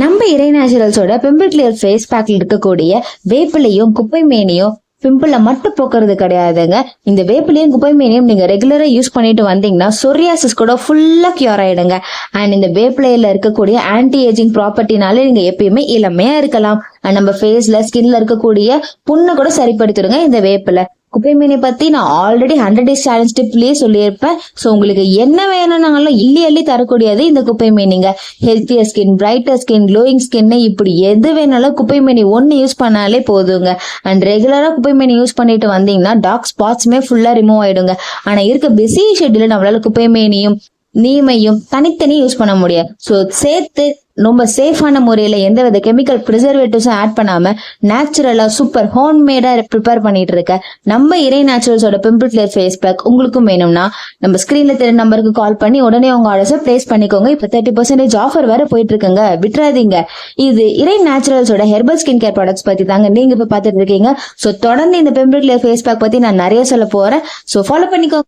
நம்ம இறை நேச்சுரல்ஸோட pimple clear face பேக்ல இருக்கக்கூடிய வேப்பிலையும் குப்பை மேனியும் பிம்பிள மட்டும் போக்குறது கிடையாதுங்க. இந்த வேப்பிலையும் குப்பை மேனியும் நீங்க ரெகுலரா யூஸ் பண்ணிட்டு வந்தீங்கன்னா சொரியாசிஸ் கூட ஃபுல்லா கியூர் ஆயிடுங்க. அண்ட் இந்த வேப்பிலையில இருக்கக்கூடிய ஆன்டி ஏஜிங் ப்ராப்பர்ட்டினால நீங்க எப்பயுமே இளமையா இருக்கலாம். அண்ட் நம்ம ஃபேஸ்ல ஸ்கின்ல இருக்கக்கூடிய புண்ணை கூட சரிப்படுத்திடுங்க இந்த வேப்பிலை. குப்பை மீனை பத்தி நான் ஆல்ரெடி 100 days சேலஞ்ச் டிப்லயே சொல்லியிருப்பேன். ஸோ உங்களுக்கு என்ன வேணும்னாலும் அள்ளி தரக்கூடியது இந்த குப்பை மீனிங்க. Healthier skin, brighter skin, glowing skin, இப்படி எது வேணாலும் குப்பை மீனி ஒன்று யூஸ் பண்ணாலே போதுங்க. அண்ட் ரெகுலரா குப்பை மீனி யூஸ் பண்ணிட்டு வந்தீங்கன்னா டார்க் ஸ்பாட்ஸுமே ஃபுல்லா ரிமூவ் ஆயிடுங்க. ஆனா இருக்க பிஸி ஷெட்யூல நம்மளால குப்பை மீனியும் நீமையும் தனித்தனி யூஸ் பண்ண முடியாது. ஸோ சேர்த்து ரொம்ப சேஃபான முறையில எந்தவித கெமிக்கல் ப்ரிசர்வேட்டிவ்ஸும் ஆட் பண்ணாம நேச்சுரலா சூப்பர் ஹோம்மேடா ப்ரிப்பேர் பண்ணிட்டு இருக்க நம்ம இறை நேச்சுரல்ஸோட பிம்பிள் கிளியர் ஃபேஸ் பேக் உங்களுக்கும் வேணும்னா நம்ம ஸ்கிரீன்ல தெரிய நம்பருக்கு கால் பண்ணி உடனே உங்க ஆர்டர்ஸை பிளேஸ் பண்ணிக்கோங்க. இப்ப 30% ஆஃபர் வேற போயிட்டு இருக்குங்க, விட்டுறாதீங்க. இது இறை நேச்சுரல்ஸோட ஹெர்பல் ஸ்கின் கேர் ப்ராடக்ட்ஸ் பத்தி தாங்க நீங்க இப்ப பாத்துட்டு இருக்கீங்க. ஸோ தொடர்ந்து இந்த பிம்பிள் கிளியர் ஃபேஸ் பேக் பத்தி நான் நிறைய சொல்ல போறேன். ஸோ ஃபாலோ பண்ணிக்கோங்க.